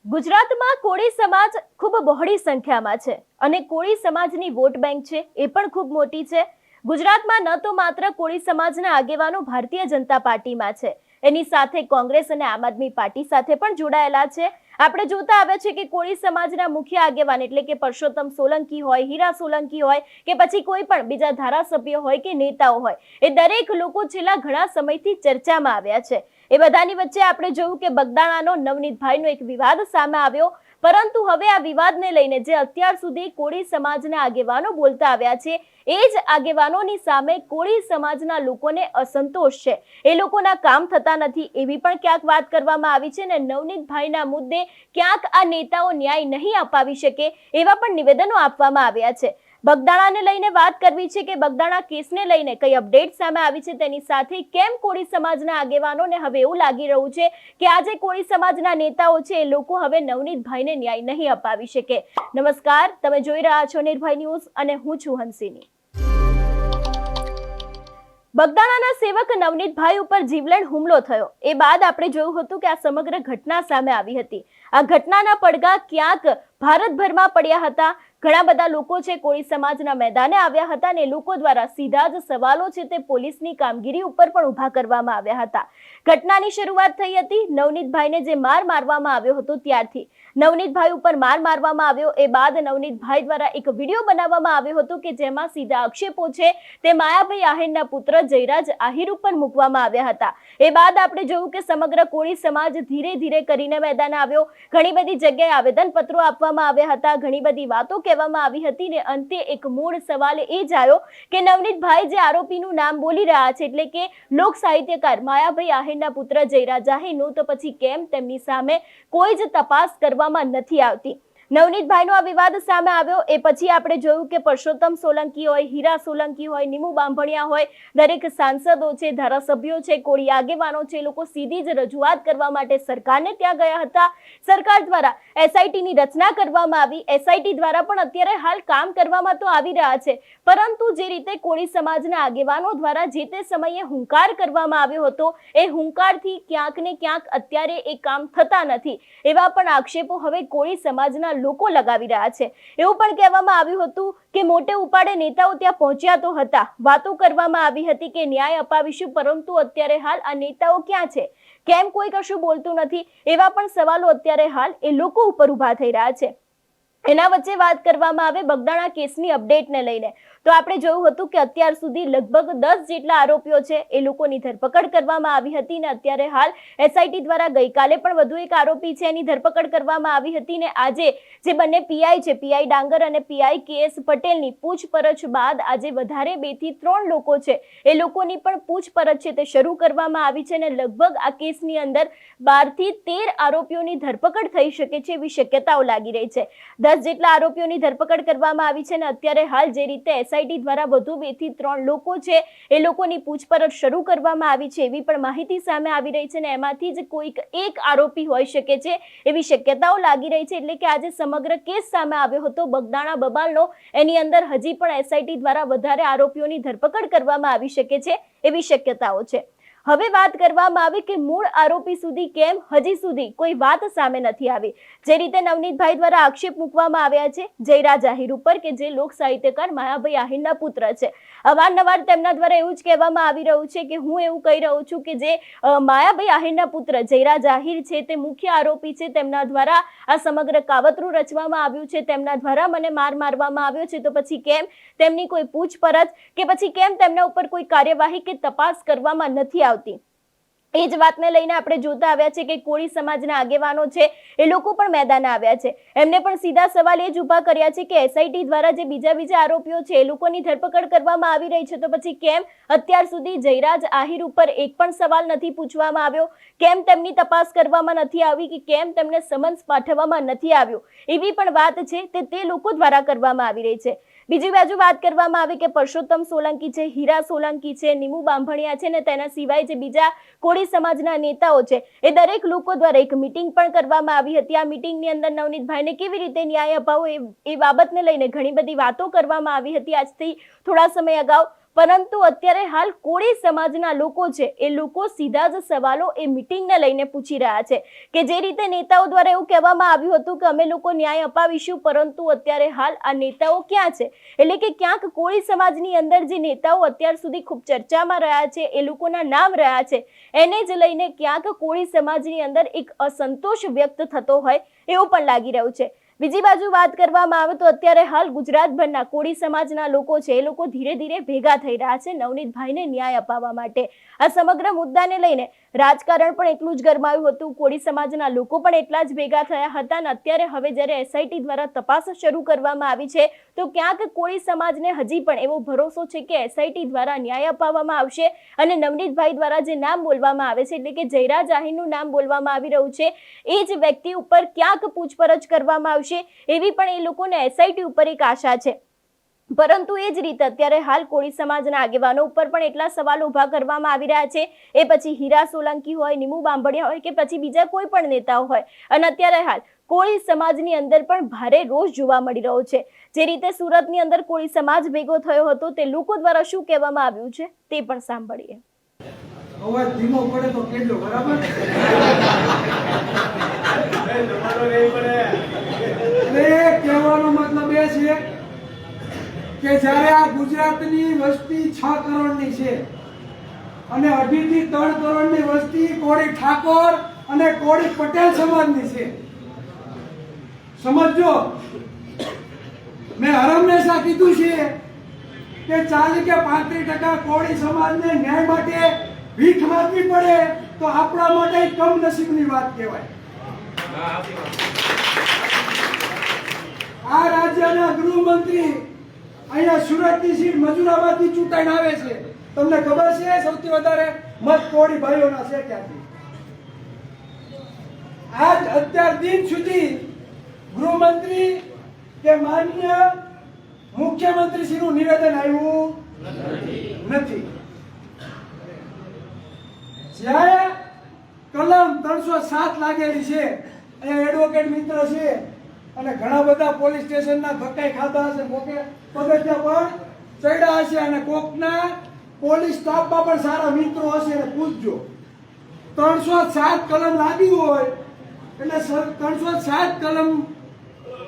ગુજરાતમાં કોળી સમાજ ખૂબ બહોળી સંખ્યામાં છે અને કોળી સમાજની વોટ બેંક છે એ પણ ખૂબ મોટી છે. ગુજરાતમાં ન તો માત્ર કોળી સમાજના આગેવાનો ભારતીય જનતા પાર્ટીમાં છે, એની સાથે કોંગ્રેસ અને આમ આદમી પાર્ટી સાથે પણ જોડાયેલા છે. આપણે જોતા આવ્યા છે કે કોળી સમાજના મુખ્ય આગેવાન એટલે કે પરસોત્તમ સોલંકી હોય, હીરા સોલંકી હોય કે પછી કોઈ પણ બીજા ધારાસભ્ય હોય કે નેતાઓ હોય, એ દરેક લોકો છેલ્લા ઘણા સમયથી ચર્ચામાં આવ્યા છે. એ બધાની વચ્ચે આપણે જોયું કે બગદાણાનો નવનીતભાઈનો એક વિવાદ સામે આવ્યો, પરંતુ હવે આ વિવાદને લઈને જે અત્યાર સુધી કોળી સમાજના આગેવાનો બોલતા આવ્યા છે, એ જ આગેવાનોની સામે કોળી સમાજના લોકોને અસંતોષ છે. એ લોકોના કામ થતા નથી એવી પણ ક્યાંક વાત કરવામાં આવી છે અને નવનીતભાઈના મુદ્દે ક્યાંક આ નેતાઓ ન્યાય નહીં અપાવી શકે એવા પણ નિવેદનો આપવામાં આવ્યા છે. બગદાણાને લઈને વાત કરવી છે કે બગદાણા કેસને લઈને કઈ અપડેટ સામે આવી છે, તેની સાથે કેમ કોળી સમાજના આગેવાનોને હવે એવું લાગી રહ્યું છે કે આ જે કોળી સમાજના નેતાઓ છે એ લોકો હવે નવનીતભાઈને ન્યાય નહીં અપાવી શકે. નમસ્કાર, તમે જોઈ રહ્યા છો નિર્ભય ન્યૂઝ અને હું છું હંસિની. બગદાણાના સેવક નવનીતભાઈ ઉપર જીવલેણ હુમલો થયો એ બાદ આપણે જોયું હતું કે આ સમગ્ર ઘટના સામે આવી હતી. આ ઘટનાના પડઘા ક્યાંક ભારતભરમાં પડ્યા હતા. ઘણા બધા લોકો છે કોળી સમાજના મેદાને આવ્યા હતા અને લોકો દ્વારા સીધા જ સવાલો છે તે પોલીસની કામગીરી ઉપર પણ ઊભા કરવામાં આવ્યા હતા. ઘટનાની શરૂઆત થઈ હતી નવનીતભાઈને જે માર મારવામાં આવ્યો હતો ત્યારથી. નવનીતભાઈ ઉપર માર મારવામાં આવ્યો એ બાદ નવનીતભાઈ દ્વારા એક વિડીયો બનાવવામાં આવ્યો હતો કે જેમાં સીધા આક્ષેપો છે તે માયાભાઈ આહિરના પુત્ર જયરાજ આહિર ઉપર મૂકવામાં આવ્યા હતા. એ બાદ આપણે જોયું કે સમગ્ર કોળી સમાજ ધીરે ધીરે કરીને મેદાન આવ્યો. ઘણી બધી જગ્યાએ આવેદનપત્રો આપવામાં આવ્યા હતા, ઘણી બધી વાતો કહેવામાં આવી હતી ને અંતે એક મૂળ સવાલ એ જ આવ્યો કે નવનીતભાઈ જે આરોપીનું નામ બોલી રહ્યા છે એટલે કે લોક સાહિત્યકાર માયાભાઈ આહિરના પુત્ર જયરાજ આહિરનું, તો પછી કેમ તેમની સામે કોઈ જ તપાસ કરવામાં નથી આવતી. નવનીતભાઈનો આ વિવાદ સામે આવ્યો એ પછી આપણે જોયું કે પરસોત્તમ સોલંકી હોય, હીરા સોલંકી હોય, નીમુ બાંભણિયા હોય, દરેક સાંસદો છે, ધારાસભ્યો છે, કોળી આગેવાનો છે, લોકો સીધી જ રજૂઆત કરવા માટે સરકારને ત્યાં ગયા હતા. સરકાર દ્વારા એસઆઈટીની રચના કરવામાં આવી. એસઆઈટી દ્વારા પણ અત્યારે હાલ કામ કરવામાં તો આવી રહ્યા છે, પરંતુ જે રીતે કોળી સમાજના આગેવાનો દ્વારા જે તે સમયે હુંકાર કરવામાં આવ્યો હતો એ હુંકારથી ક્યાંક ને ક્યાંક અત્યારે એ કામ થતા નથી એવા પણ આક્ષેપો હવે કોળી સમાજના લોકો લગાવી રહ્યા છે. એવું પણ કહેવામાં આવ્યું હતું કે મોટે ઉપાડે નેતાઓ ત્યાં પહોંચ્યા તો હતા, વાતો કરવામાં આવી હતી કે ન્યાય અપાવીશું, પરંતુ અત્યારે હાલ આ નેતાઓ ક્યાં છે, કેમ કોઈ કશું બોલતું નથી, એવા પણ સવાલો અત્યારે હાલ એ લોકો ઉપર ઉભા થઈ રહ્યા છે. એના વચ્ચે વાત કરવામાં આવે બગદાણા કેસની અપડેટને લઈને તો આપણે જોયું હતું કે અત્યાર સુધી લગભગ 10 જેટલા આરોપીઓ છે એ લોકોની ધરપકડ કરવામાં આવી હતી ને અત્યારે હાલ એસઆઈટી દ્વારા ગઈકાલે પણ વધુ એક આરોપી છે એની ધરપકડ કરવામાં આવી હતી ને આજે જે બંને પીઆઈ છે, પીઆઈ ડાંગર અને પીઆઈ કેએસ પટેલની પૂછપરછ બાદ આજે વધારે 2 થી 3 લોકો છે એ લોકોની પણ પૂછપરછ છે તે શરૂ કરવામાં આવી છે અને લગભગ આ કેસની અંદર 12 થી 13 આરોપીઓની ધરપકડ થઈ શકે છે એવી શક્યતાઓ લાગી રહી છે. 10 જેટલા આરોપીઓની ધરપકડ કરવામાં આવી છે ને અત્યારે હાલ જે રીતે એસઆઈટી દ્વારા વધુ 2 થી 3 લોકો છે એ લોકોની પૂછપરછ શરૂ કરવામાં આવી છે એવી પણ માહિતી સામે આવી રહી છે ને એમાંથી જ કોઈક એક આરોપી હોઈ શકે છે એવી શક્યતાઓ લાગી રહી છે. એટલે કે આજે સમગ્ર કેસ સામે આવ્યો હતો બગદાણા બબાલનો, એની અંદર હજી પણ એસઆઈટી દ્વારા વધારે આરોપીઓની ધરપકડ કરવામાં આવી શકે છે એવી શક્યતાઓ છે. હવે વાત કરવામાં આવી કે મૂળ આરોપી સુધી કેમ હજી સુધી કોઈ વાત સામે નથી આવી. જે રીતે નવનીતભાઈ દ્વારા આક્ષેપ મૂકવામાં આવ્યા છે જયરાજ આહિર ઉપર કે જે લોક સાહિત્યકાર માયાભાઈ આહિરના પુત્ર છે, અવારનવાર તેમના દ્વારા એવું જ કહેવામાં આવી રહ્યું છે કે હું એવું કહી રહ્યો છું કે જે માયાભાઈ આહિરના પુત્ર જયરાજ આહિર છે તે મુખ્ય આરોપી છે, તેમના દ્વારા આ સમગ્ર કાવતરું રચવામાં આવ્યું છે, તેમના દ્વારા મને માર મારવામાં આવ્યો છે, તો પછી કેમ તેમની કોઈ પૂછપરછ કે પછી કેમ તેમના ઉપર કોઈ કાર્યવાહી કે તપાસ કરવામાં નથી આવતી. એ જ વાતને લઈને આપણે જોતા આવ્યા છે કે કોળી સમાજના આગેવાનો છે એ લોકો પણ મેદાને આવ્યા છે. એમને પણ સીધા સવાલ એ જ ઉભા કર્યા છે કે એસઆઈટી દ્વારા જે બીજા આરોપીઓ છે એ લોકોની ધરપકડ કરવામાં આવી રહી છે, તો પછી કેમ અત્યાર સુધી જયરાજ આહિર ઉપર એક પણ સવાલ નથી પૂછવામાં આવ્યો, કેમ તેમની તપાસ કરવામાં નથી આવી કે કેમ તેમને સમન્સ પાઠવવામાં નથી આવ્યું, એવી પણ વાત છે તે લોકો દ્વારા કરવામાં આવી રહી છે. બીજી બાજુ વાત કરવામાં આવી કે પરસોત્તમ સોલંકી છે, હીરા સોલંકી છે, નીમુ બાંભણિયા છે ને તેના સિવાય જે બીજા કોળી સમાજના નેતાઓ છે એ દરેક લોકો દ્વારા એક મીટિંગ પણ કરવામાં આવી હતી. આ મીટિંગની અંદર નવનીતભાઈને કેવી રીતે ન્યાય અપાવો એ બાબતને લઈને ઘણી બધી વાતો કરવામાં આવી હતી. આજથી થોડા સમય અગાઉ પરંતુ અત્યારે હાલ કોળી સમાજના લોકો છે એ લોકો સીધા જ સવાલો એ મિટિંગને લઈને પૂછી રહ્યા છે કે જે રીતે નેતાઓ દ્વારા એવું કહેવામાં આવ્યું હતું કે અમે લોકો ન્યાય અપાવીશું, પરંતુ અત્યારે હાલ આ નેતાઓ ક્યાં છે? એટલે કે ક્યાંક કોળી સમાજની અંદર જે નેતાઓ અત્યાર સુધી ખૂબ ચર્ચામાં રહ્યા છે, એ લોકોના નામ રહ્યા છે, એને જ લઈને ક્યાંક કોળી સમાજની અંદર એક અસંતોષ વ્યક્ત થતો હોય એવું પણ લાગી રહ્યું છે. બીજી બાજુ વાત કરવામાં આવે તો અત્યારે હાલ ગુજરાતભરના કોળી સમાજના લોકો છે એ લોકો ધીરે ધીરે ભેગા થઈ રહ્યા છે નવનીતભાઈને ન્યાય અપાવવા માટે. આ સમગ્ર મુદ્દાને લઈને રાજકારણ પણ એટલું જ ગરમાયું હતું, કોળી સમાજના લોકો પણ એટલા જ ભેગા થયા હતા અને અત્યારે હવે જ્યારે એસઆઈટી દ્વારા તપાસ શરૂ કરવામાં આવી છે તો ક્યાંક કોળી સમાજને હજી પણ એવો ભરોસો છે કે એસઆઈટી દ્વારા ન્યાય અપાવવામાં આવશે અને નવનીતભાઈ દ્વારા જે નામ બોલવામાં આવે છે એટલે કે જયરાજ આહીરનું નામ બોલવામાં આવી રહ્યું છે એ જ વ્યક્તિ ઉપર ક્યાંક પૂછપરછ કરવામાં આવશે એવી પણ એ લોકોને એસઆઈટી ઉપર એક આશા છે. પરંતુ એ જ રીતે અત્યારે હાલ કોળી સમાજના આગેવાનો ઉપર પણ એટલા સવાલો ઉભા કરવામાં આવી રહ્યા છે, એ પછી હીરા સોલંકી હોય, નીમુ બાંભણિયા હોય કે પછી બીજા કોઈ પણ નેતાઓ હોય, અને અત્યારે હાલ કોળી સમાજની અંદર પણ ભારે રોષ જોવા મળી રહ્યો છે. જે રીતે સુરતની અંદર કોળી સમાજ ભેગો થયો હતો તે લોકો દ્વારા શું કહેવામાં આવ્યું છે તે પણ સાંભળીએ. અવાજ ધીમો પડે તો કહેજો, બરાબર? કહેવાનો મતલબ એ છે કે જ્યારે આ ગુજરાતની વસ્તી 6 કરોડની છે અને 2.5 થી 3 કરોડની વસ્તી કોળી ઠાકોર અને કોળી પટેલ સમાજની છે, સમજો. મેં હંમેશા કીધું છે કે 40 કે 35% કોળી સમાજને ન્યાય માટે ભીખ માંગવી પડે તો આપણા માટે કમનસીબની વાત કહેવાય. આ રાજ્યના ગૃહમંત્રી અહીંયા સુરતની સીટ મજૂરાબાદથી ચૂંટાઈને આવે છે. તમને ખબર છે સૌથી વધારે મત કોળી ભાઈઓના છે ક્યાંથી? આજ અત્યાર દિન સુધી ગૃહમંત્રી કે માન્ય મુખ્યમંત્રી શ્રીનું નિવેદન આવ્યું નથી. જ્યારે કલમ 307 લાગેલી છે, અહીંયા એડવોકેટ મિત્ર છે અને ઘણા બધા પોલીસ સ્ટેશનના ધક્કાઈ ખાધા હશે, કોકે પગથિયા પણ ચડ્યા હશે અને કોકના પોલીસ સ્ટાફમાં પણ સારા મિત્રો હશે અને પૂછજો. 307 કલમ લાગી હોય એટલે 307 કલમ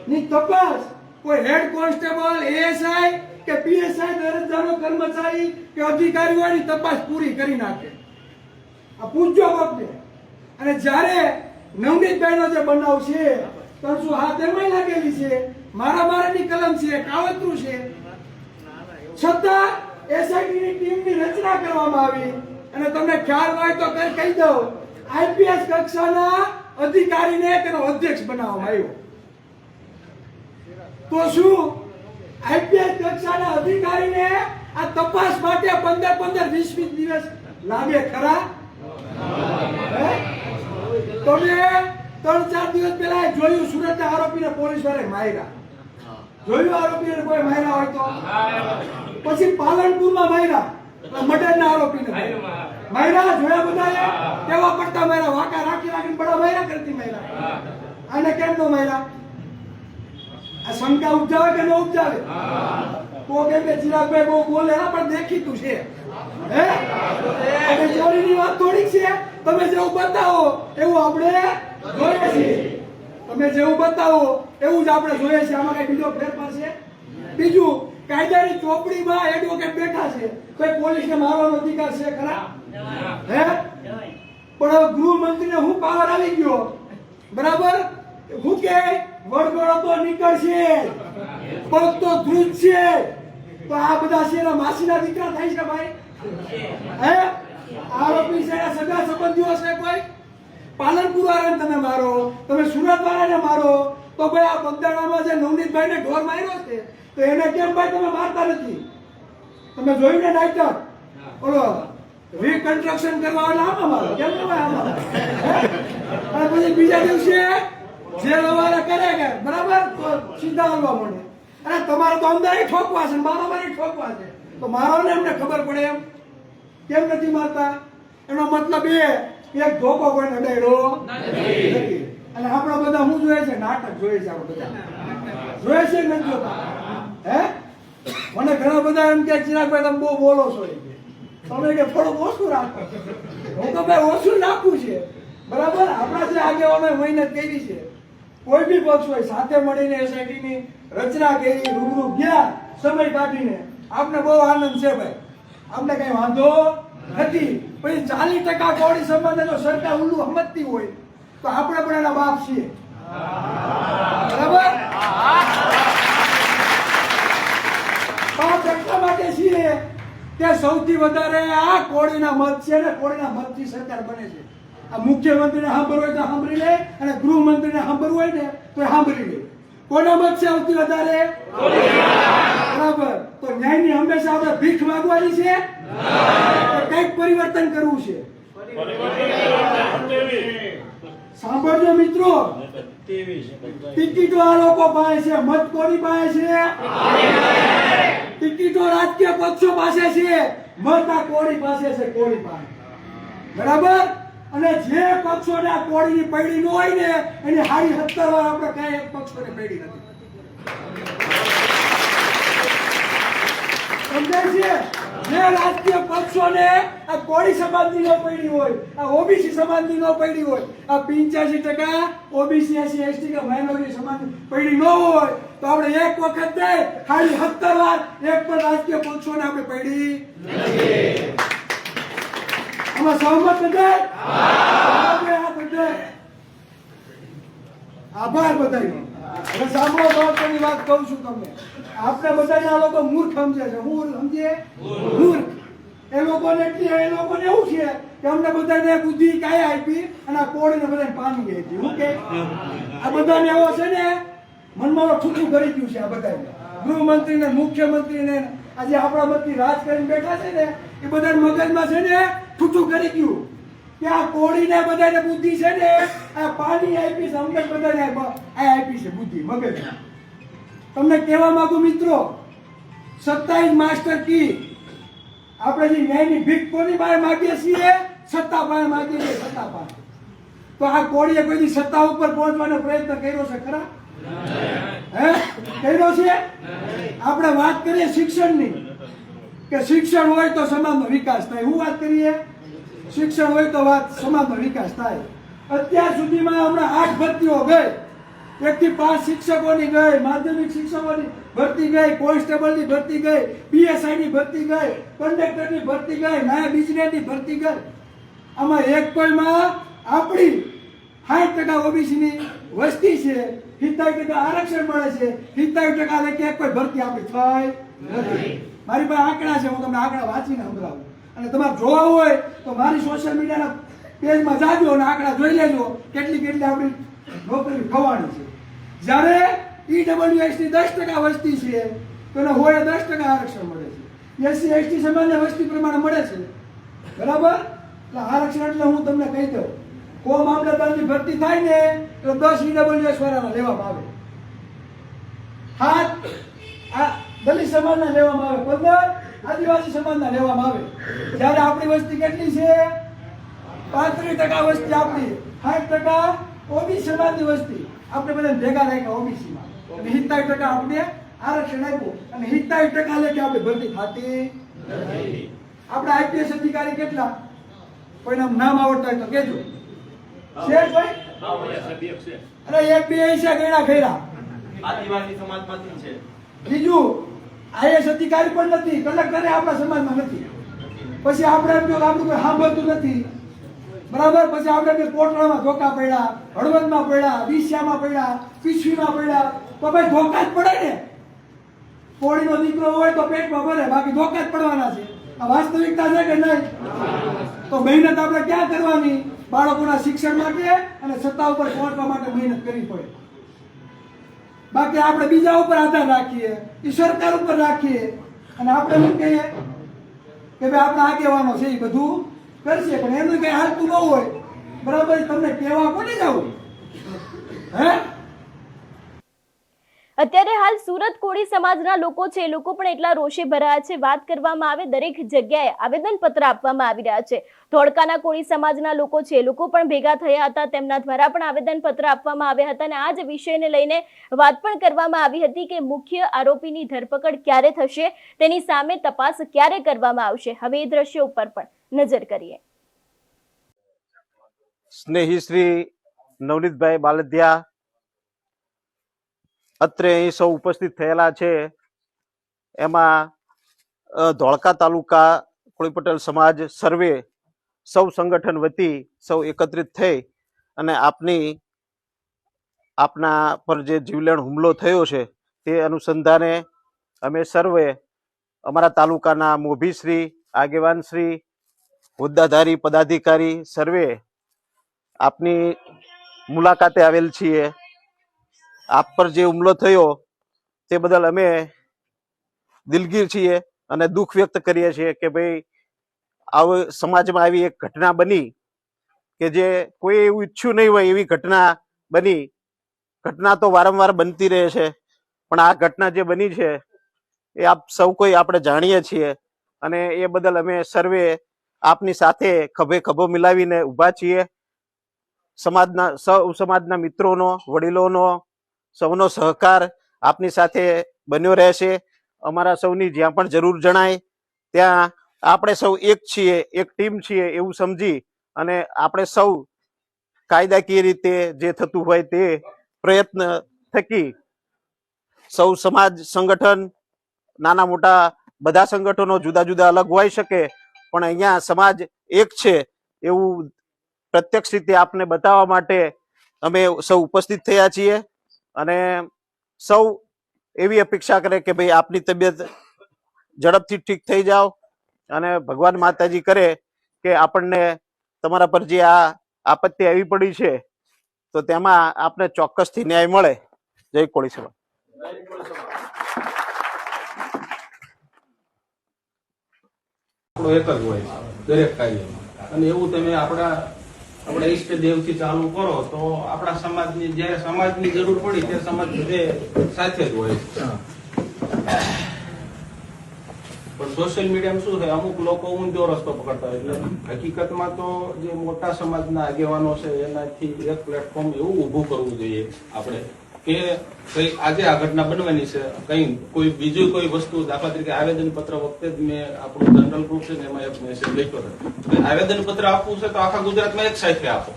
ની તપાસ કોઈ હેડ કોન્સ્ટેબલ, એએસઆઈ કે પીએસઆઈ દરજ્જાનો કર્મચારી કે અધિકારીઓની તપાસ પૂરી કરી નાખે. આ પૂછજો કોકને. અને જ્યારે નવનીતભાઈનો જે બનાવ છે 307 એમાં લાગેલી છે, મારામારીની કલમ છે, કાવતરું છે, છતાં એસઆઈટીની ટીમની રચના કરવામાં આવી. અને તમને ખ્યાલ હોય તો કહી દઉં, આઈપીએસ કક્ષાના અધિકારીને તેનો અધ્યક્ષ બનાવવામાં આવ્યો. તો શું આઈપીએસ કક્ષાના અધિકારીને આ તપાસ માટે 15-20 દિવસ લાગે ખરા? તમે 3-4 દિવસ પહેલા જોયું સુરતના આરોપીને પોલીસ વાળાએ માર્યા. જોયું આરોપીને કોઈ માર્યા હોય તો? પછી પાલનપુરમાં માર્યા, મર્ડરના આરોપીને માર્યા. જોયા બધાએ કેવા પટ્ટા માર્યા, વાંકા રાખી રાખીને બડા માર્યા કરતી માર્યા. આને કેમ નો માર્યા? આ શંકા ઉપજાવે કે ન ઉપજાવે? તો કેમ કે ચિરાગભાઈ બહુ બોલે પણ દેખીતું છે. હે અને ચોરીની વાત થોડીક છે. તમે જેવું બતાવો એવું આપણે જોઈએ છીએ. તમે જેવું બતાવો એવું જ આપણે જોઈએ છીએ. આમાં કઈ બીજો ફેરફાર છે? બીજું, કાયદાની ચોપડીમાં એડવોકેટ બેઠા છે, કોઈ પોલીસને મારવાનો અધિકાર છે ખરા? હે પણ હવે ગૃહમંત્રીને હું પાવર આવી ગયો, બરાબર? હું કે વડગડો તો નીકળશે, પગ તો ધ્રુજશે. તો આ બધા છે એના માસીના દીકરા થાય છે ભાઈ? હે આરોપી છે એના સગા સંબંધીઓ છે કોઈ? પાલનપુર વાળાને તમે મારો, તમે સુરત વાળાને મારો, તો ભાઈ આ બગદાણામાં જે નવનીતભાઈને ઢોર માર્યો છે તો એને કેમ ભાઈ તમે મારતા નથી? તમે જોયું ને નાટક? બોલો રિકન્સ્ટ્રક્શન કરવા એટલે આમાં મારો, કેમ ન ભાઈ આમાં? અને પછી બીજા દિવસે જે લવારે કરે કે બરાબર તો સીધા આવવા મળે. અરે તમારે તો અંદર ઠોકવા છે, મારા ઠોકવા છે, તો મારો ને એમને ખબર પડે એમ કેમ નથી મારતા? એનો મતલબ એ એક ધોકો કોઈને અડાડ્યો નથી. અને આપણા બધા શું જોઈએ છે? નાટક જોઈએ છે. આપણે બધા જોઈએ છે નથી જોતા? હે મને ઘણા બધા એમ કે ચિરાગભાઈ તમે બહુ બોલો છો એ કે. તમે કે થોડુંક ઓછું રાખો. હું તો ભાઈ ઓછું નાખું છે બરાબર. આપણા જે આગેવાનો મહેનત કરી છે, કોઈ બી પક્ષ હોય સાથે મળીને SIT ની રચના કરી, રૂબરૂ ગયા સમય કાઢીને, આપણે બહુ આનંદ છે ભાઈ, આપણે કઈ વાંધો નથી. પછી 40% કોળી સમાજને જો સરકાર ઊંડું સમજતી હોય તો આપણે પણ એના બાપ છીએ બરાબર. બાપ એટલા માટે છીએ કે સૌથી વધારે આ કોળીના મત છે ને કોળીના મતથી સરકાર બને છે. આ મુખ્યમંત્રીને સાંભળવું હોય તો સાંભળી લે, અને ગૃહમંત્રીને સાંભળવું હોય ને તો સાંભળી લે. કોના મત છે સૌથી વધારે? બરાબર. તો ન્યાયની હંમેશા આપણે ભીખ માંગવાની છે કે કંઈક પરિવર્તન કરવું છે? સાંભળજો મિત્રો, ટિકિટો આ લોકો પાસે છે, મત કોની પાસે છે? ટિકિટો રાજકીય પક્ષો પાસે છે, મત આ કોળી પાસે છે, કોળી પાસે. બરાબર. અને જે પક્ષોને આ કોળીની પૈડી ન હોય ને એની હારી 70 વાર આપણે કઈ એક પક્ષોને પૈડી નથી. સમજાય છે? જે રાજકીય પક્ષોને આ કોળી સમાજની ન પૈડી હોય, આ ઓબીસી સમાજની ન પૈડી હોય, આ 85% ઓબીસી SC ST કે માઇનોરિટી સમાજની પૈડી ન હોય તો આપણે એક વખત નહીં, ખાલી 70 વાર એક પણ રાજકીય પક્ષોને આપણે પૈડી નથી. આમાં સહમત બધાય? આભાર બધાયનો. હવે સાંભળો, મહત્વની વાત કહું છું તમને. આપણે બધાને આ લોકો મૂર્ખ સમજે છે. હું સમજે? મૂર્ખ. એ લોકોને એવું છે કે અમને બધાને બુદ્ધિ કાંઈ આપી અને આ કોળીને બધાને પાણી ગઈ હતી. હું કે આ બધાને એવો છે ને મનમાં ઠૂઠું કરી ગયું છે. આ બધાને ગૃહમંત્રીને, મુખ્યમંત્રીને, આજે આપણા મતથી રાજ કરીને બેઠા છે ને એ બધા મગજમાં છે ને ઠૂઠું કરી ગયું કે આ કોળીને બધાને બુદ્ધિ છે ને આ પાણી આપી છે, અમને બધાને આપી છે બુદ્ધિ મગજમાં. તમને કહેવા માંગુ મિત્રો, 27 માસ્ટર કી આપણે જે ન્યાયની ભીખ કોની પાસે માગીએ છીએ? સત્તા પાસે માગીએ છીએ, સત્તા પાસે. તો આ કોળીએ કોઈ દી સત્તા ઉપર પહોંચવાનો પ્રયત્ન કર્યો છે ખરા? હે? કર્યો છે? આપણે વાત કરીએ શિક્ષણની કે શિક્ષણ હોય તો સમાજનો વિકાસ થાય. હું વાત કરીએ શિક્ષણ હોય તો સમાજનો વિકાસ થાય. અત્યાર સુધીમાં હમણાં 8 ભરતીઓ ગઈ. 1 થી 5 શિક્ષકોની ગઈ, માધ્યમિક શિક્ષકોની ભરતી ગઈ, કોન્સ્ટેબલની ભરતી ગઈ, PSIની ભરતી ગઈ, કંડક્ટરની ભરતી ગઈ, નાયબ ઇજનેરની ભરતી ગઈ. આમાં એક કોઈમાં આપણી 60% ઓબીસીની વસ્તી છે, 70% આરક્ષણ મળે છે, 70% લેખે કોઈ ભરતી આપણી થઈ નથી. મારી પાસે આંકડા છે, હું તમને આંકડા વાંચીને સંભળાવું. અને તમારે જોવા હોય તો મારી સોશિયલ મીડિયાના પેજમાં જાજો અને આંકડા જોઈ લેજો કેટલી આપણી નોકરી થવાની છે. જ્યારે EWS ની 10% વસ્તી છે તો એને હોય 10% આરક્ષણ મળે છે. SC ST સમાજને વસ્તી પ્રમાણે મળે છે. બરાબર. એટલે આરક્ષણ એટલે હું તમને કહી દઉં, કો મામલતદારની ભરતી થાય ને તો 10 EWS વાળાના લેવામાં આવે, 7 આ દલિત સમાજના લેવામાં આવે, 15 આદિવાસી સમાજના લેવામાં આવે. જ્યારે આપણી વસ્તી કેટલી છે? 35% વસ્તી આપણી, 60% ઓબીસી સમાજની વસ્તી. આપણે બધા ભેગા રાખ્યા ઓબીસીમાં અને 70% આપણે આરક્ષણ આપ્યું અને 70% લેખે આપણે ભરતી થતી નથી. આપણા IPS અધિકારી કેટલા? કોઈના નામ આવડતા હોય તો કહેજો. છે ભાઈ? અરે 1 2 છે ગણા ખૈરા આદિવાસી સમાજમાંથી છે. બીજું IAS અધિકારી પણ નથી, કલેક્ટરે આપણા સમાજમાં નથી. પછી આપણે એમ કહ્યું આપણું કોઈ સાંભળતું નથી. બરાબર. પછી આપણે કોટડામાં ધોકા પડ્યા, હળવદમાં પડ્યા, વિસ્યામાં પડ્યા, પીછવીમાં પડ્યા. તો ભાઈ ધોકા જ પડે ને. કોળીનો દીકરો હોય તો પેટમાં ભરે, બાકી ધોકા જ પડવાના છે. આ વાસ્તવિકતા છે કે નહીં? તો મહેનત આપણે ક્યાં કરવાની? બાળકોના શિક્ષણ માટે અને સત્તા ઉપર પહોંચવા માટે મહેનત કરવી પડે. બાકી આપણે બીજા ઉપર આધાર રાખીએ, એ સરકાર ઉપર રાખીએ અને આપણે શું કહીએ કે ભાઈ આપણા આગેવાનો છે એ બધું કરશે, પણ એનું કઈ હાલતું ન હોય. બરાબર. તમને કહેવા કોને જવું? હે? અત્યારે હાલ સુરત કોળી સમાજના લોકો છે, એ લોકો પણ એટલા રોષે ભરાયા છે. વાત કરવામાં આવે, દરેક જગ્યાએ આવેદનપત્ર આપવામાં આવી રહ્યા છે. ધોળકાના કોળી સમાજના લોકો છે, એ લોકો પણ ભેગા થયા હતા, તેમના દ્વારા પણ આવેદનપત્ર આપવામાં આવ્યા હતા અને આ જ વિષયને લઈને વાત પણ કરવામાં આવી હતી કે મુખ્ય આરોપીની ધરપકડ ક્યારે થશે, તેની સામે તપાસ ક્યારે કરવામાં આવશે. હવે એ દ્રશ્યો ઉપર પણ નજર કરીએ. સ્નેહી શ્રી નવનીતભાઈ બાલદિયા અત્રે અહીં સૌ ઉપસ્થિત થયેલા છે. એમાં ધોળકા તાલુકા કોળી પટેલ સમાજ સર્વે સૌ સંગઠન વતી સૌ એકત્રિત થઈ અને આપના પર જે જીવલેણ હુમલો થયો છે તે અનુસંધાને અમે સર્વે અમારા તાલુકાના મોભીશ્રી, આગેવાનશ્રી, હોદ્દાધારી, પદાધિકારી સર્વે આપની મુલાકાતે આવેલ છીએ. આપ પર જે હુમલો થયો તે બદલ અમે દિલગીર છીએ અને દુઃખ વ્યક્ત કરીએ છીએ કે ભાઈ સમાજમાં આવી એક ઘટના બની કે જે કોઈ એવું ઈચ્છ્યું નહીં હોય એવી ઘટના બની. ઘટના તો વારંવાર બનતી રહે છે, પણ આ ઘટના જે બની છે એ આપ સૌ કોઈ આપણે જાણીએ છીએ અને એ બદલ અમે સર્વે આપની સાથે ખભે ખભો મિલાવીને ઊભા છીએ. સમાજના મિત્રોનો, વડીલોનો સૌનો સહકાર આપની સાથે બન્યો રહેશે. અમારા સૌની જ્યાં પણ જરૂર જણાય ત્યાં આપણે સૌ એક છીએ, એક ટીમ છીએ એવું સમજી અને આપણે સૌ કાયદાકીય રીતે જે થતું હોય તે પ્રયત્ન થકી સૌ સમાજ સંગઠન, નાના મોટા બધા સંગઠનો જુદા જુદા અલગ હોઈ શકે, પણ અહીંયા સમાજ એક છે એવું પ્રત્યક્ષ રીતે આપને બતાવવા માટે અમે સૌ ઉપસ્થિત થયા છીએ. અને સૌ એવી અપેક્ષા કરે કે ભાઈ આપની તબિયત ઝડપથી ઠીક થઈ જાવ અને ભગવાન માતાજી કરે કે આપણને તમારા પર જે આ આપત્તિ આવી પડી છે તો તેમાં આપને ચોક્કસથી ન્યાય મળે. જય કોળી સમાજ. આપણો એક જ હોય દરેક કાર્યમાં, અને એવું તમે આપણા ઈષ્ટ દેવથી ચાલુ કરો તો આપણા સમાજની જયારે સમાજની જરૂર પડી ત્યારે સમાજ બધે સાથે જ હોય. પણ સોશિયલ મીડિયામાં શું છે, અમુક લોકો ઊંધો રસ્તો પકડતા હોય. એટલે હકીકતમાં તો જે મોટા સમાજના આગેવાનો છે એનાથી એક પ્લેટફોર્મ એવું ઊભું કરવું જોઈએ આપણે કે કઈ આજે આ ઘટના બનવાની છે, કઈ કોઈ બીજું કોઈ વસ્તુ, દાખલા તરીકે આવેદન પત્ર વખતે જ મેં આપણું જનરલ ગ્રુપ છે ને એમાં એક મેસેજ લખ્યો હતો, આવેદન પત્ર આપવું છે તો આખા ગુજરાતમાં એક સાથે આપો.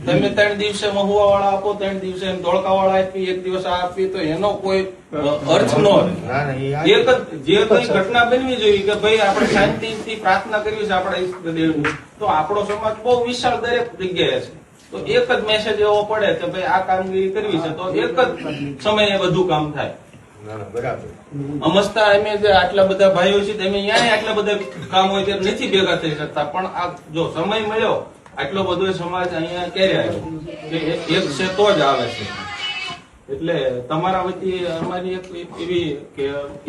તમે 3 દિવસે મહુવા વાળા આપો, 3 દિવસે ધોળકા વાળા આપી, 1 દિવસ આ આપી તો એનો કોઈ અર્થ ન રહે. એક જ જે કઈ ઘટના બનવી જોઈએ કે ભાઈ આપણે શાંતિથી પ્રાર્થના કરવી છે આપણા ઈષ્ટદેવની, તો આપણો સમાજ બહુ વિશાળ દરેક જગ્યાએ છે. તો એક જ મેસેજ એવો પડે કે ભાઈ આ કામગીરી કરવી છે તો એક જ સમયે બધું કામ થાય. અમસ્તા અમે જે આટલા બધા ભાઈઓ છે અમે અહીંયા આટલા બધા કામ હોય ત્યારે નથી ભેગા થઈ શકતા, પણ આ જો સમય મળ્યો આટલો બધો સમાજ અહીંયા ક્યારે આવ્યો કે એક છે તો જ આવે છે. એટલે તમારા વતી અમારી એક એવી કે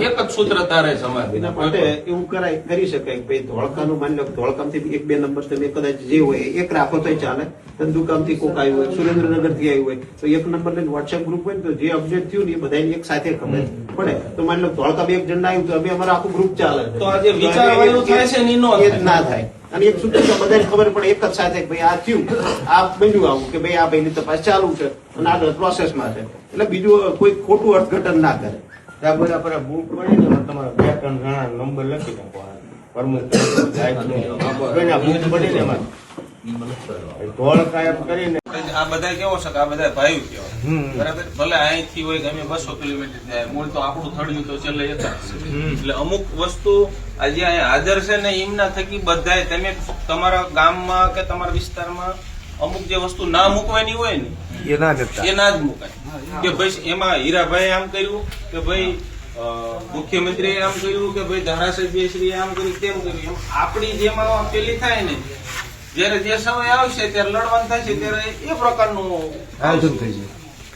એક જ સૂત્રતા રહે સમાજ માટે એવું કરી શકાય કે ભાઈ ધોળકાનું માની લો, ધોળકામથી 1-2 નંબર તમે કદાચ જે હોય એક રાખો તો ચાલે. ધંધુકામથી કોક આવ્યું હોય, સુરેન્દ્રનગર થી આવ્યું હોય તો 1 નંબર લઈને વોટ્સએપ ગ્રુપ હોય ને તો જે અપડેટ થયું ને એ બધાને એક સાથે ખબર પડે. તો માની લો ધોળકામાં 1 જણ આવ્યું તો અમે અમારું આખું ગ્રુપ ચાલે તો આજે વિચારવાનું થાય છે ને એ જ ના થાય. અને એક સૂત્ર બધાને ખબર પડે એક જ સાથે ભાઈ આ થયું, આ બન્યું આવું કે ભાઈ આ ભાઈની તપાસ ચાલુ છે અને આગળ પ્રોસેસમાં છે. એટલે બીજું કોઈ ખોટું અર્થઘટન ના કરે. બરાબર બુક પડી ને તમારે 2-3 જણા નંબર લખી નાખો. આ બધા કેવો છે કે આ બધા ભાઈઓ કેવા, બરાબર, ભલે અહીંથી હોય કે અમે 200 કિલોમીટર જાય, મૂળ તો આપણું થડ્યું તો છેલ્લે એક જ છે. એટલે અમુક વસ્તુ આજે અહીંયા હાજર છે ને એમના થકી બધાય તમે તમારા ગામમાં કે તમારા વિસ્તારમાં અમુક જે વસ્તુ ના મૂકવાની હોય ને એ ના જ મુકાય. કે ભાઈ એમાં હીરાભાઈ આમ કર્યું કે ભાઈ મુખ્યમંત્રીએ આમ કર્યું કે ભાઈ ધારાસભ્યશ્રીએ આમ કર્યું તેમ કર્યું. એમ આપણી જેમાં પેલી થાય ને જયારે જે સમય આવશે ત્યારે લડવાનું થશે ત્યારે એ પ્રકારનું આયોજન થઈ જાય.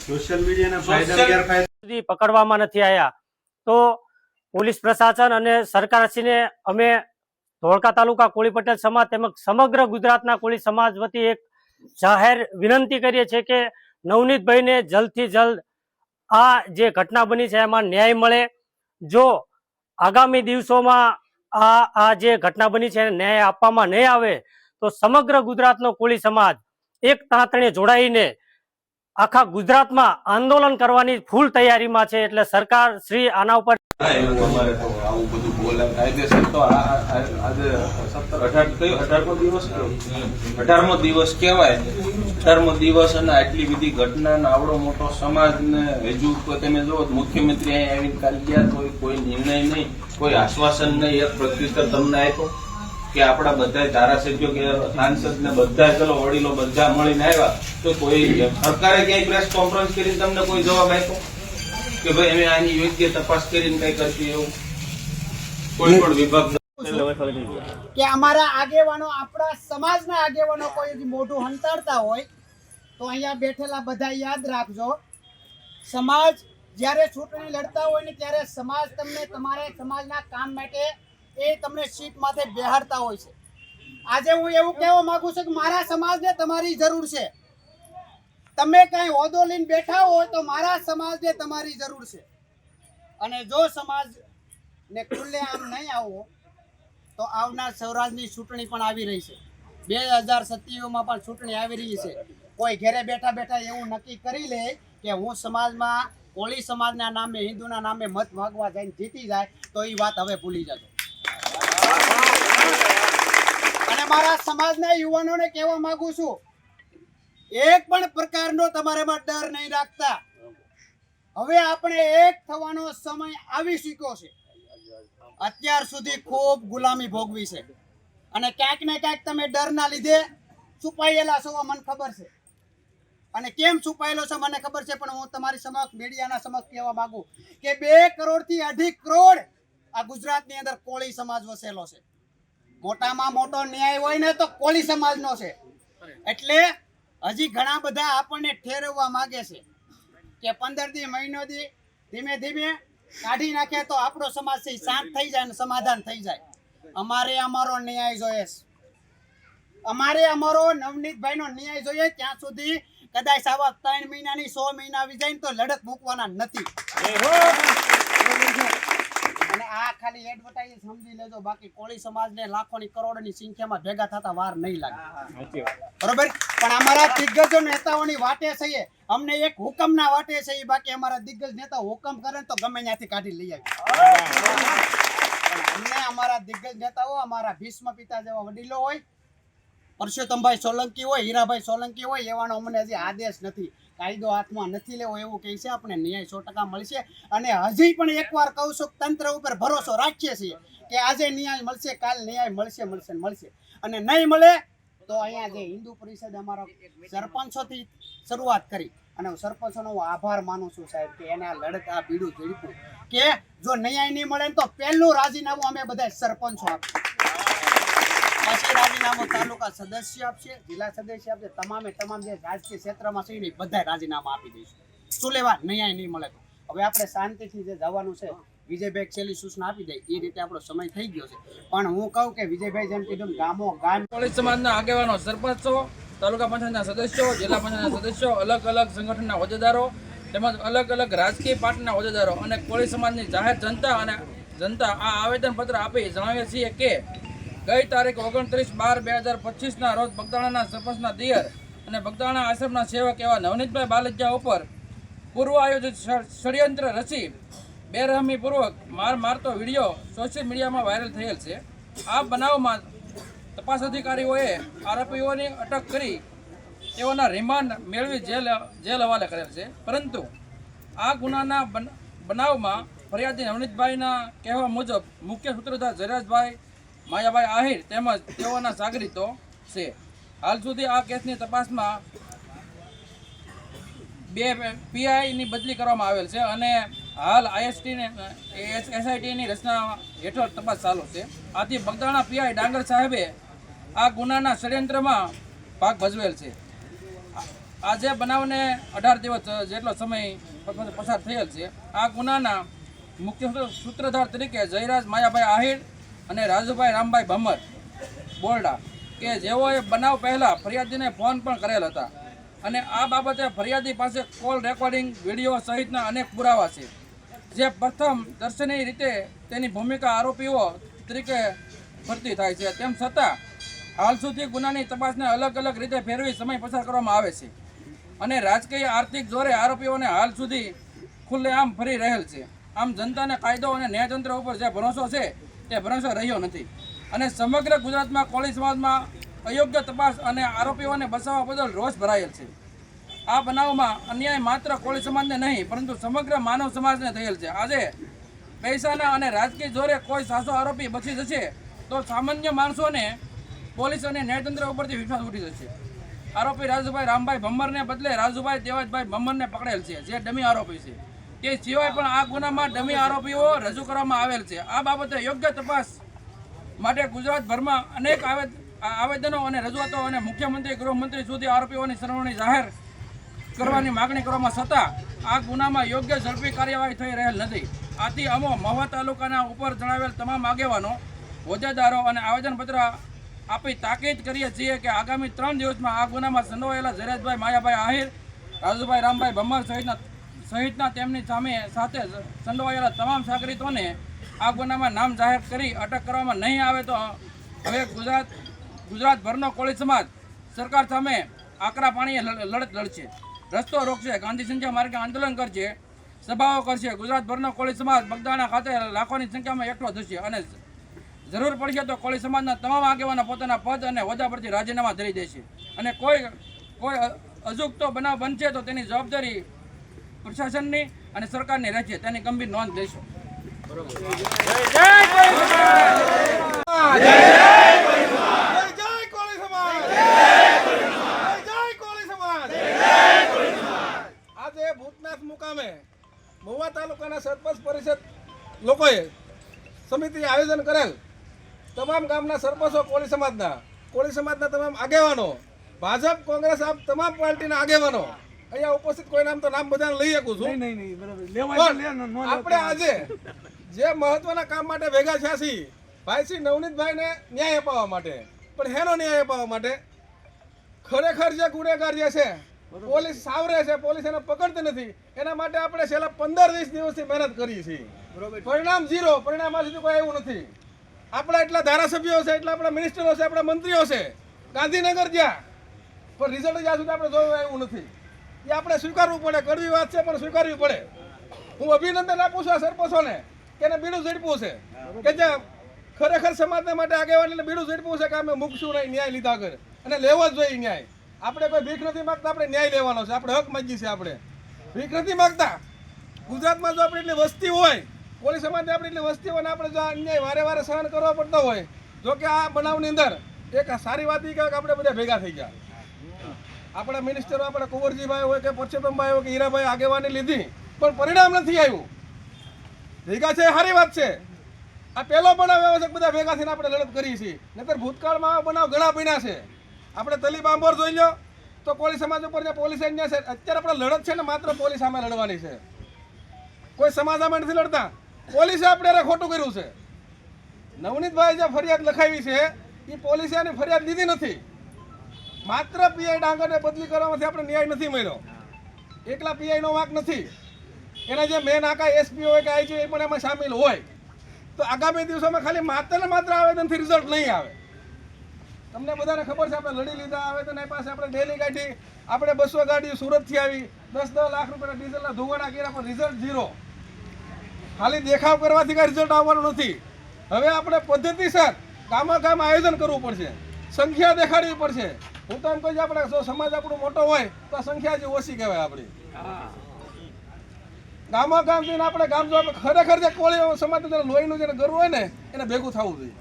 સોશિયલ મીડિયાના ફાયદા ગેરફાયદા પકડવામાં નથી આવ્યા તો પોલીસ પ્રશાસન અને સરકારશ્રીને અમે ધોળકા તાલુકા કોળી પટેલ સમાજ તેમજ સમગ્ર ગુજરાતના કોળી સમાજ વતી એક જાહેર વિનંતી કરીએ છીએ કે નવનીતભાઈને જલ્દથી જલ્દ આ જે ઘટના બની છે એમાં ન્યાય મળે. જો આગામી દિવસોમાં આ જે ઘટના બની છે એને ન્યાય આપવામાં નહીં આવે તો સમગ્ર ગુજરાતનો કોળી સમાજ એક તાંતણે જોડાઈને આખા ગુજરાતમાં આંદોલન કરવાની ફૂલ તૈયારીમાં છે. એટલે સરકાર શ્રી આના ઉપર હા, એવું અમારે તો આવું બધું બોલે કાયદેસર તો આજે 18મો દિવસ કહેવાય. 18મો દિવસ અને આટલી બધી ઘટના આવડો મોટો સમાજ ને હજુ તમે જો મુખ્યમંત્રી અહીં આવીને કાલ ગયા કોઈ નિર્ણય નહીં, કોઈ આશ્વાસન નહીં, એક પ્રત્યુત્તર તમને આપ્યો કે આપણા બધા ધારાસભ્યો કે સાંસદ ને બધા ચલો વડીલો બધા મળીને આવ્યા તો કોઈ સરકારે ક્યાંય પ્રેસ કોન્ફરન્સ કરીને તમને કોઈ જવાબ આપ્યો કે ભાઈ અમે આની યોગ્ય તપાસ કરીને કઈ કરતી એવું કોઈ પણ વિભાગ કે અમારા આગેવાનો, આપણા સમાજના આગેવાનો કોઈ હજી મોઢું હંતાડતા હોય તો અહીંયા બેઠેલા બધા યાદ રાખજો, સમાજ જ્યારે ચૂંટણી લડતા હોય ને ત્યારે સમાજ તમને તમારે સમાજના કામ માટે એ તમને સીટ માથે બેહાડતા હોય છે. આજે હું એવું કહેવા માંગુ છું કે મારા સમાજને તમારી જરૂર છે. તમે કઈ હોદ્દો લઈને બેઠા હોય તો મારા સમાજને તમારી જરૂર છે. અને જો સમાજને ખુલ્લે આમ નહીં આવો તો આવનાર સ્વરાજની ચૂંટણી પણ આવી રહી છે. 2027માં પણ ચૂંટણી આવી રહી છે. કોઈ ઘરે બેઠા બેઠા એવું નક્કી કરી લે કે હું સમાજમાં કોળી સમાજના નામે, હિન્દુના નામે મત માગવા જઈને જીતી જાય તો એ વાત હવે ભૂલી જજો. અને મારા સમાજના યુવાનોને કહેવા માંગુ છું, એક પણ પ્રકારનો તમારામાં ડર નહીં રાખતા. હવે આપણે એક થવાનો સમય આવી ચૂક્યો છે. અત્યાર સુધી ખૂબ ગુલામી ભોગવી છે અને ક્યાંક ને ક્યાંક તમે ડરના લીધે છુપાયેલા છો, મને ખબર છે. અને કેમ છુપાયેલો છે મને ખબર છે, પણ હું તમારી સમક્ષ મીડિયાના સમક્ષ કહેવા માંગુ કે 2 કરોડથી 2.5 કરોડ આ ગુજરાતની અંદર કોળી સમાજ વસેલો છે. મોટામાં મોટો ન્યાય હોય ને તો કોળી સમાજનો છે. એટલે હજી ઘણા બધા આપણને ઠેરવવા માંગે છે કે 15 દી મહિનો દી ધીમે ધીમે કાઢી નાખે તો આપણો સમાજ છે શાંત થઈ જાય અને સમાધાન થઈ જાય. અમારે અમારો ન્યાય જોઈએ છે. અમારે અમારો નવનીતભાઈનો ન્યાય જોઈએ. ત્યાં સુધી કદાચ આવા 3 મહિનાની 100 મહિના આવી જાય ને તો લડત મૂકવાના નથી. અને આ ખાલી એડવર્ટાઇઝ સમજી લેજો, બાકી કોળી સમાજને લાખોની કરોડોની સંખ્યામાં ભેગા થતા વાર નહીં લાગે, બરોબર. પણ અમારા દિગ્ગજ નેતાઓની વાટે છે, અમને એક હુકમના વાટે છે. બાકી અમારા દિગ્ગજ નેતા હુકમ કરે તો ગમે ત્યાંથી કાઢી લઈ આવી. અમને અમારા દિગ્ગજ નેતાઓ, અમારા ભીષ્મ પિતા જેવા વડીલો હોય, પરસોત્તમભાઈ સોલંકી હોય, હીરાભાઈ સોલંકી હોય, એવાનો અમને હજી આદેશ નથી, કાયદો હાથમાં નથી લેવો એવું કહે છે. આપણે ન્યાય 100% મળશે. અને હજી પણ એકવાર કહું છું, તંત્ર ઉપર ભરોસો રાખીએ છીએ કે આજે ન્યાય મળશે, કાલ ન્યાય મળશે. અને નહીં મળે તો અહીંયા જે હિન્દુ પરિષદ અમારા સરપંચોથી શરૂઆત કરી, અને હું સરપંચોનો આભાર માનું છું સાહેબ કે એને આ લડત, આ બીડું ઝડપ્યું કે જો ન્યાય નહીં મળે તો પહેલું રાજીનામું અમે બધા સરપંચો આપીએ, પછી રાજીનામું તાલુકા સદસ્ય આપશે, જિલ્લા સદસ્ય આપશે, તમામ જે રાજકીય ક્ષેત્રમાં છે ને બધા રાજીનામા આપી દઈશું. શું લેવા ન્યાય નહીં મળે તો. હવે આપણે શાંતિથી જે જવાનું છે, વિજયભાઈ છેલ્લી સૂચના આપી દે એ રીતે આપણો સમય થઈ ગયો છે. પણ હું કહું કે વિજયભાઈ જેમ કીધું ગામ કોળી સમાજના આગેવાનો, સરપંચો, તાલુકા પંચાયતના સદસ્યો, જિલ્લા પંચાયતના સદસ્યો, અલગ અલગ સંગઠનના હોદ્દેદારો તેમજ અલગ અલગ રાજકીય પાર્ટીના હોદ્દેદારો અને કોળી સમાજની જાહેર જનતા આ આવેદનપત્ર આપી જણાવીએ છીએ કે ગઈ તારીખ 29/12/2025ના રોજ બગદાણાના સરપંચના દિયર અને બગદાણા આશ્રમના સેવક એવા નવનીતભાઈ બાલજિયા ઉપર પૂર્વ આયોજિત ષડયંત્ર રચી બેરહમીપૂર્વક મારતો વિડીયો સોશિયલ મીડિયામાં વાયરલ થયેલ છે. આ બનાવમાં તપાસ અધિકારીઓએ આરોપીઓની અટક કરી તેઓના રિમાન્ડ મેળવી જેલ હવાલે કરેલ છે. પરંતુ આ ગુનાના બનાવમાં ફરિયાદી નવનીતભાઈના કહેવા મુજબ મુખ્ય સૂત્રધાર જયરાજભાઈ, માયાભાઈ આહિર તેમજ તેઓના સાગરીતો છે. હાલ સુધી આ કેસની તપાસમાં 2 પીઆઈની બદલી કરવામાં આવેલ છે અને હાલ એસઆઈટીની રચના હેઠળ તપાસ ચાલુ છે. આથી બગદાણા પીઆઈ ડાંગર સાહેબે આ ગુનાના ષડયંત્રમાં ભાગ ભજવેલ છે. આજે બનાવને 18 દિવસ જેટલો સમય પસાર થયેલ છે. આ ગુનાના મુખ્ય સૂત્રધાર તરીકે જયરાજ માયાભાઈ આહિર અને રાજુભાઈ રામભાઈ ભમર બોરડા કે જેઓએ બનાવ પહેલાં ફરિયાદીને ફોન પણ કરેલ હતા અને આ બાબતે ફરિયાદી પાસે કોલ રેકોર્ડિંગ વિડીયો સહિતના અનેક પુરાવા છે. જે પ્રથમ દર્શનીય રીતે તેની ભૂમિકા આરોપીઓ તરીકે ભરતી થાય છે. તેમ છતાં હાલ સુધી ગુનાની તપાસને અલગ અલગ રીતે ફેરવી સમય પસાર કરવામાં આવે છે અને રાજકીય આર્થિક જોરે આરોપીઓને હાલ સુધી ખુલ્લેઆમ ફરી રહેલ છે. આમ જનતાને કાયદો અને ન્યાયતંત્ર ઉપર જે ભરોસો છે તે ભરોસો રહ્યો નથી અને સમગ્ર ગુજરાતમાં કોળી સમાજમાં અયોગ્ય તપાસ અને આરોપીઓને બચાવવા બદલ રોષ ભરાયેલ છે. આ બનાવમાં અન્યાય માત્ર કોળી સમાજને નહીં પરંતુ સમગ્ર માનવ સમાજને થયેલ છે. આજે પૈસાના અને રાજકીય જોરે કોઈ સાચો આરોપી બચી જશે તો સામાન્ય માણસોને પોલીસ અને ન્યાયતંત્ર ઉપરથી વિશ્વાસ ઉઠી જશે. આરોપી રાજુભાઈ રામભાઈ ભમ્મરને બદલે રાજુભાઈ દેવાજભાઈ ભમ્મરને પકડેલ છે, જે ડમી આરોપી છે. તે સિવાય પણ આ ગુનામાં ડમી આરોપીઓ રજૂ કરવામાં આવેલ છે. આ બાબતે યોગ્ય તપાસ માટે ગુજરાતભરમાં અનેક આવેદનો અને રજૂઆતો અને મુખ્યમંત્રી ગૃહમંત્રી સુધી આરોપીઓની સરવણી જાહેર કરવાની માગણી કરવામાં છતાં આ ગુનામાં યોગ્ય ઝડપી કાર્યવાહી થઈ રહેલ નથી. આથી અમો મહુવા તાલુકાના ઉપર જણાવેલ તમામ આગેવાનો, હોદ્દેદારો અને આવેદનપત્ર આપી તાકીદ કરીએ છીએ કે આગામી 3 દિવસમાં આ ગુનામાં સંડોવાયેલા જયરાજભાઈ માયાભાઈ આહિર, રાજુભાઈ રામભાઈ ભમ્મર સહિતના તેમની સાથે સંડોવાયેલા તમામ સાગરીતોને આ ગુનામાં નામ જાહેર કરી અટક કરવામાં નહીં આવે તો હવે ગુજરાતભરનો કોળી સમાજ સરકાર સામે આકરા પાણીએ લડત લડશે, રસ્તો રોકશે, ગાંધી સંખ્યા માર્ગે આંદોલન કરશે, સભાઓ કરશે. ગુજરાતભરનો કોળી સમાજ બગદાણા ખાતે લાખોની સંખ્યામાં એકઠો થશે અને જરૂર પડશે તો કોળી સમાજના તમામ આગેવાનો પોતાના પદ અને હોદ્દા પરથી રાજીનામા ધરી દેશે અને કોઈ અજુગતો બનાવ બનશે તો તેની જવાબદારી પ્રશાસનની અને સરકારની રહેશે. તેની ગંભીર નોંધ લઈશું. આજે ભૂતનાથ મુકામે મહુવા તાલુકાના સરપંચ પરિષદ લોકોએ સમિતિ આયોજન કરેલ તમામ ગામના સરપંચો, કોળી સમાજના તમામ આગેવાનો, ભાજપ, કોંગ્રેસ, આપ તમામ પાર્ટીના આગેવાનો અહીંયા ઉપસ્થિત, કોઈ નામ તો નામ બધાને લઈ શકું છું. પણ આપણે આજે જે મહત્વના કામ માટે ભેગા થયા છીએ, ભાઈ શ્રી નવનીતભાઈને ન્યાય અપાવવા માટે. પણ હેનો ન્યાય અપાવવા માટે ખરેખર જે ગુનેગાર જે છે પોલીસ સાવરે છે, પોલીસ એને પકડતી નથી, એના માટે આપણે છેલ્લા 15-20 દિવસથી મહેનત કરી છે. પરિણામ ઝીરો. પરિણામ આ સુધી કોઈ આવ્યું નથી. આપણા એટલા ધારાસભ્યો છે, એટલા આપણા મિનિસ્ટરો છે, આપણા મંત્રીઓ છે, ગાંધીનગર જ્યાં, પણ રિઝલ્ટ જ્યાં સુધી આપણે જોયું આવ્યું નથી. એ આપણે સ્વીકારવું પડે. કડવી વાત છે પણ સ્વીકારવી પડે. હું અભિનંદન આપું છું આ સરપંચોને કે એને બીડું ઝડપવું છે કે જે ખરેખર સમાજને માટે આગેવાનીને બીડું ઝડપવું છે કે અમે મૂકશું નહીં ન્યાય લીધા વગર, અને લેવો જ જોઈએ ન્યાય. આપણે કોઈ ભીખ નથી માગતા, આપણે ન્યાય લેવાનો છે, આપણે હક માંગીએ છીએ, આપણે ભીખ નથી માગતા. ગુજરાતમાં જો આપણી એટલી વસ્તી હોય, કોળી સમાજની આપણી એટલી વસ્તી હોય ને આપણે જો અન્યાય વારે વારે સહન કરવા પડતો હોય, જો કે આ બનાવની અંદર એક સારી વાત એ કે આપણે બધા ભેગા થઈ ગયા. આપણા મિનિસ્ટરો, આપણા કુંવરજીભાઈ હોય કે પરસોત્તમભાઈ હોય કે હીરાભાઈ આગેવાની લીધી, પણ પરિણામ નથી આવ્યું. ભેગા છે સારી વાત છે. આ પહેલો બનાવ એવો છે બધા ભેગા થઈને આપણે લડત કરી છીએ. નહીતર ભૂતકાળમાં બનાવ ઘણા બન્યા છે. આપણે તલી બાંભોર જોઈ લો તો કોળી સમાજ ઉપર જે પોલીસ અન્યાય છે, અત્યારે આપણે લડત છે ને માત્ર પોલીસ સામે લડવાની છે. કોઈ સમાજ સામે નથી લડતા. પોલીસે આપણે ખોટું કર્યું છે. નવનીતભાઈ જે ફરિયાદ લખાવી છે એ પોલીસે એની ફરિયાદ લીધી નથી. માત્ર પીઆઈ ડાંગરને બદલી કરવામાંથી આપણે ન્યાય નથી મળ્યો. એકલા પીઆઈનો વાંક નથી, એના જે મેન આખા એસપી હોય કે આઈજી એ પણ એમાં સામેલ હોય. તો આગામી દિવસોમાં ખાલી માત્ર ને માત્ર આવેદનથી રિઝલ્ટ નહીં આવે. તમને બધાને ખબર છે, આપણે લડી લીધા આવેદન એ પાસે આપણે ડેલી કાઢી, આપણે 200 ગાડી સુરતથી આવી, 10-10 લાખ રૂપિયાના ડીઝલના ધોવાણા કર્યા, પણ રિઝલ્ટ ઝીરો. ખાલી દેખાવ કરવાથી કાંઈ રિઝલ્ટ આવવાનું નથી. હવે આપણે પદ્ધતિસર ગામ આયોજન કરવું પડશે, સંખ્યા દેખાડવી પડશે. હું તો એમ કહું છું, આપણે જો સમાજ આપણો મોટો હોય તો સંખ્યા જે ઓછી કહેવાય. આપણી ગામ જઈને આપણે ગામ જો ખરેખર જે કોળી સમાજનું લોહીનું જેને ગર્વ હોય ને એને ભેગું થવું જોઈએ.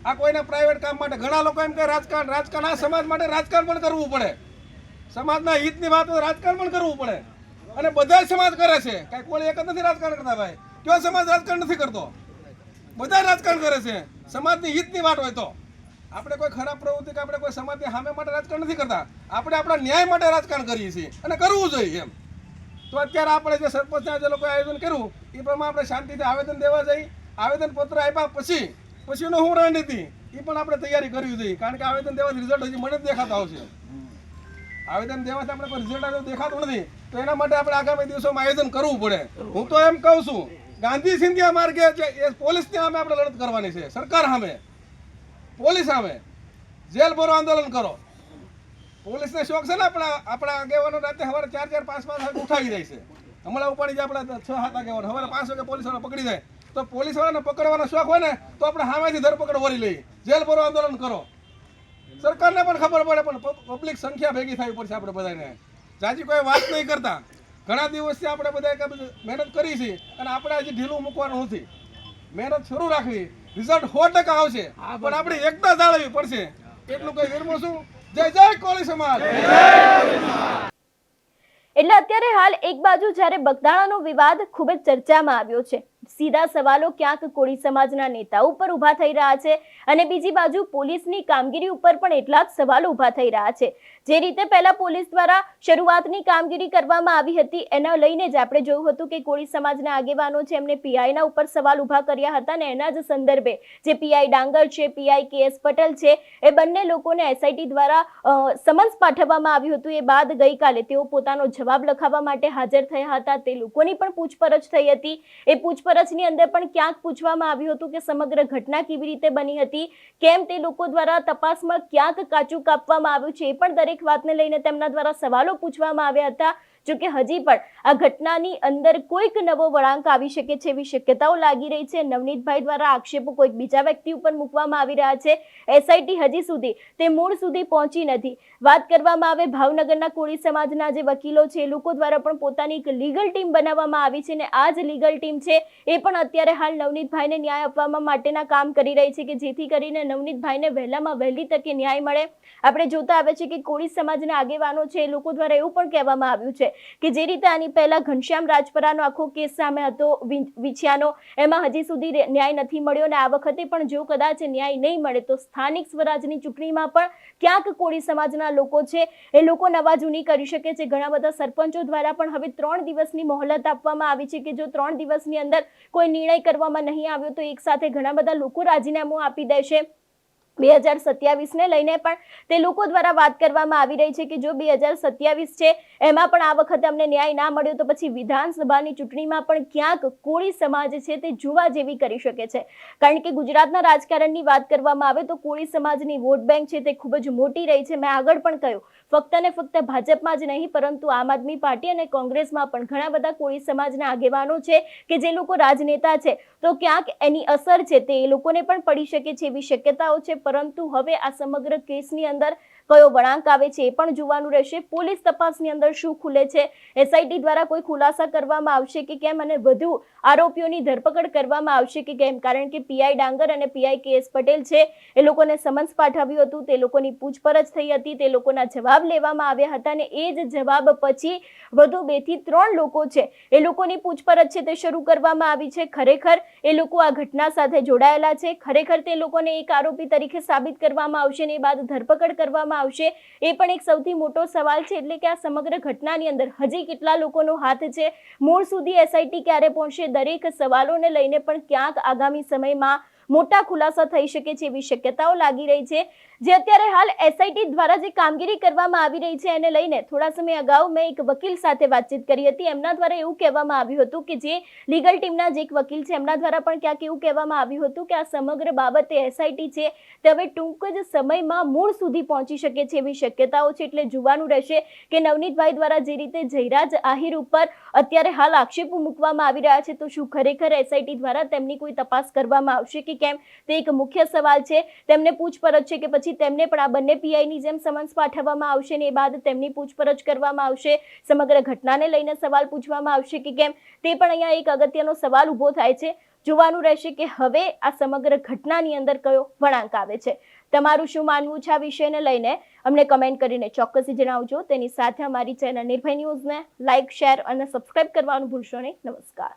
આ કોઈને પ્રાઇવેટ કામ માટે ઘણા લોકો એમ કે રાજકારણ આ સમાજ માટે રાજકારણ પણ કરવું પડે. સમાજના હિતની વાત રાજકારણ પણ કરવું પડે, અને બધા સમાજ કરે છે. કાંઈ કોળી એક જ નથી રાજકારણ કરતા ભાઈ. કયો સમાજ રાજકારણ નથી કરતો? બધા રાજકારણ કરે છે. સમાજની હિતની વાત હોય તો આપણે કોઈ ખરાબ પ્રવૃત્તિ કે આપણે કોઈ સમાજની સામે માટે રાજકારણ નથી કરતા. આપણે આપણા ન્યાય માટે રાજકારણ કરીએ છીએ અને કરવું જોઈએ એમ. તો અત્યારે આપણે જે સરપંચના જે લોકોએ આયોજન કર્યું એ પ્રમાણે આપણે શાંતિથી આવેદન દેવા જઈએ. આવેદનપત્ર આપ્યા પછીનો શું રણનીતિ એ પણ આપણે તૈયારી કરવી જોઈએ, કારણ કે આવેદન દેવાથી રિઝલ્ટ હજી મને જ દેખાતા આવશે. આવેદન દેવાથી આપણે કોઈ રિઝલ્ટ દેખાતું નથી, તો એના માટે આપણે આગામી દિવસોમાં આયોજન કરવું પડે. હું તો એમ કહું છું, ગાંધી સિંધિયા માર્ગે એ પોલીસની સામે આપણે લડત કરવાની છે, સરકાર સામે, પોલીસ સામે. જેલ ભરો આંદોલન કરો. પોલીસને શોખ છે ને આપણા આગેવાનો રાતે સવારે 4, 5 વાગે ઉઠાવી જાય છે. હમણાં ઉપાડી જાય આપણા 6, 7 આગેવાનો સવારે 5 વાગે પોલીસવાળા પકડી જાય. તો પોલીસવાળાને પકડવાનો શોખ હોય ને તો આપણે સામેથી ધરપકડ વળી લઈએ. જેલ ભરો આંદોલન કરો. સરકારને પણ ખબર પડે, પણ પબ્લિક સંખ્યા ભેગી થવી પડશે. આપણે બધાને જાજી કોઈ વાત નહીં કરતા. ઘણા દિવસથી આપણે બધા મહેનત કરી છે અને આપણે હજી ઢીલું મૂકવાનું નથી. મહેનત શરૂ રાખવી. રિઝલ્ટ 100% આવશે, પણ આપણે એકતા જાળવવી પડશે. એટલું કઈ વિરમું છું. જય જય કોળી સમાજ. એટલે અત્યારે હાલ એક બાજુ જ્યારે બગદાણાનો વિવાદ ખૂબ જ ચર્ચામાં આવ્યો છે, સીધા સવાલો ક્યાંક કોળી સમાજના નેતાઓ ઉપર ઊભા થઈ રહ્યા છે અને બીજી બાજુ પોલીસની કામગીરી ઉપર પણ એટલા જ સવાલો ઊભા થઈ રહ્યા છે. જે રીતે પહેલા પોલીસ દ્વારા શરૂઆતની કામગીરી કરવામાં આવી હતી એના લઈને જ આપણે જોયું હતું કે કોળી સમાજના આગેવાનો છે એમને પીઆઈના ઉપર સવાલ ઊભા કર્યા હતા અને એના જ સંદર્ભે જે પીઆઈ ડાંગર છે, પીઆઈ KS પટેલ છે, એ બંને લોકોને SIT દ્વારા સમન્સ પાઠવવામાં આવ્યું હતું. એ બાદ ગઈકાલે તેઓ પોતાનો જવાબ લખાવવા માટે હાજર થયા હતા. તે લોકોની પણ પૂછપરછ થઈ હતી. એ પૂછપરછની અંદર પણ ક્યાંક પૂછવામાં આવ્યું હતું કે સમગ્ર ઘટના કેવી રીતે બની હતી, કેમ તે લોકો દ્વારા તપાસમાં ક્યાંક કાચું કાપવામાં આવ્યું છે, એ પણ દરેક વાતને લઈને તેમના દ્વારા સવાલો પૂછવામાં આવ્યા હતા. જો કે હજી પણ આ ઘટનાની અંદર કોઈક નવો વળાંક આવી શકે છે એવી શક્યતાઓ લાગી રહી છે. નવનીતભાઈ દ્વારા આક્ષેપો કોઈક બીજા વ્યક્તિ ઉપર મૂકવામાં આવી રહ્યા છે. SIT હજી સુધી તે મૂળ સુધી પહોંચી નથી. વાત કરવામાં આવે ભાવનગરના કોળી સમાજના જે વકીલો છે એ લોકો દ્વારા પણ પોતાની એક લીગલ ટીમ બનાવવામાં આવી છે અને આ જ લીગલ ટીમ છે એ પણ અત્યારે હાલ નવનીતભાઈને ન્યાય આપવા માટેના કામ કરી રહી છે કે જેથી કરીને નવનીતભાઈને વહેલામાં વહેલી તકે ન્યાય મળે. આપણે જોતા આવે છે કે કોળી સમાજના આગેવાનો છે એ લોકો દ્વારા એવું પણ કહેવામાં આવ્યું છે કે જે રીતે આની પહેલા ઘનશ્યામ રાજપરાનો આખો કેસ સામે હતો વિછિયાનો, એમાં હજી સુધી ન્યાય નથી મળ્યો અને આ વખતે પણ જો કદાચ ન્યાય નહીં મળે તો સ્થાનિક સ્વરાજની ચૂંટણીમાં પણ ક્યાંક કોળી સમાજના લોકો છે એ લોકો નવા જૂની કરી શકે છે. ઘણા બધા સરપંચો દ્વારા પણ હવે 3 દિવસની મોહલત આપવામાં આવી છે કે જો 3 દિવસની અંદર કોઈ નિર્ણય કરવામાં નહીં આવ્યો તો એક સાથે ઘણા બધા લોકો રાજીનામું આપી દેશે. 2027ને લઈને પણ તે લોકો દ્વારા વાત કરવામાં આવી રહી છે કે જો 2027 છે એમાં પણ આ વખતે અમને ન્યાય ના મળ્યો તો પછી વિધાનસભાની ચૂંટણીમાં પણ ક્યાંક કોળી સમાજ છે તે જોવા જેવી કરી શકે છે. કારણ કે ગુજરાતના રાજકારણની વાત કરવામાં આવે તો કોળી સમાજની વોટ બેંક છે તે ખૂબ જ મોટી રહી છે. મેં આગળ પણ કહ્યું, ફક્ત ને ફક્ત ભાજપમાં જ નહીં પરંતુ આમ આદમી પાર્ટી અને કોંગ્રેસમાં પણ ઘણા બધા કોળી સમાજના આગેવાનો છે કે જે લોકો રાજનેતા છે તો ક્યાંક એની અસર છે તે એ લોકોને પણ પડી શકે છે એવી શક્યતાઓ છે. પરંતુ હવે આ સમગ્ર કેસની અંદર કયો વળાંક આવે છે એ પણ જોવાનું રહેશે. પોલીસ તપાસની અંદર શું ખુલે છે, SIT દ્વારા કોઈ ખુલાસા કરવામાં આવશે કે કેમ અને વધુ આરોપીઓની ધરપકડ કરવામાં આવશે કે કેમ. કારણ કે પીઆઈ ડાંગર અને પીઆઈ KS પટેલ છે એ લોકોને સમન્સ પાઠવ્યું હતું, તે લોકોની પૂછપરછ થઈ હતી, તે લોકોના જવાબ લેવામાં આવ્યા હતા અને એ જ જવાબ પછી વધુ 2 થી 3 લોકો છે એ લોકોની પૂછપરછ છે તે શરૂ કરવામાં આવી છે. ખરેખર એ લોકો આ ઘટના સાથે જોડાયેલા છે, ખરેખર તે લોકોને એક આરોપી તરીકે સાબિત કરવામાં આવશે અને એ બાદ ધરપકડ કરવામાં આવશે, એ પણ એક સૌથી મોટો સવાલ છે. એટલે કે આ સમગ્ર ઘટનાની અંદર હજી કેટલા લોકોનો હાથ છે, મૂળ સુધી SIT ક્યારે પહોંચશે, દરેક સવાલોને લઈને પણ ક્યાંક આગામી સમયમાં મોટા ખુલાસા થઈ શકે છે એવી શક્યતાઓ લાગી રહી છે. જે અત્યારે હાલ SIT દ્વારા જે કામગીરી કરવામાં આવી રહી છે એને લઈને થોડા સમય અગાઉ મેં એક વકીલ સાથે વાતચીત કરી હતી. એમના દ્વારા એવું કહેવામાં આવ્યું હતું કે જે લીગલ ટીમના જે એક વકીલ છે એમના દ્વારા પણ ક્યાંક એવું કહેવામાં આવ્યું હતું કે આ સમગ્ર બાબતે SIT છે તે હવે ટૂંક જ સમયમાં મૂળ સુધી પહોંચી શકે છે એવી શક્યતાઓ છે. એટલે જોવાનું રહેશે કે નવનીતભાઈ દ્વારા જે રીતે જયરાજ આહિર ઉપર અત્યારે હાલ આક્ષેપો મૂકવામાં આવી રહ્યા છે તો શું ખરેખર SIT દ્વારા તેમની કોઈ તપાસ કરવામાં આવશે કે કેમ, તે એક મુખ્ય સવાલ છે. તેમને પૂછપરછ છે કે પછી તેમને પણ આ બંને પીઆઈની જેમ સમન્સ પાઠવવામાં આવશે ને એ બાદ તેમની પૂછપરછ કરવામાં આવશે, સમગ્ર ઘટનાને લઈને સવાલ પૂછવામાં આવશે કે કેમ, તે પણ અહીંયા એક અગત્યનો સવાલ ઊભો થાય છે. જોવાનું રહેશે કે હવે આ સમગ્ર ઘટનાની અંદર કયો વળાંક આવે છે. તમારું શું માનવું છે આ વિષયને લઈને અમને કમેન્ટ કરીને ચોક્કસથી જણાવજો. તેની સાથે અમારી ચેનલ નિર્ભય ન્યૂઝને લાઇક, શેર અને સબસ્ક્રાઇબ કરવાનું ભૂલશો નહીં. નમસ્કાર.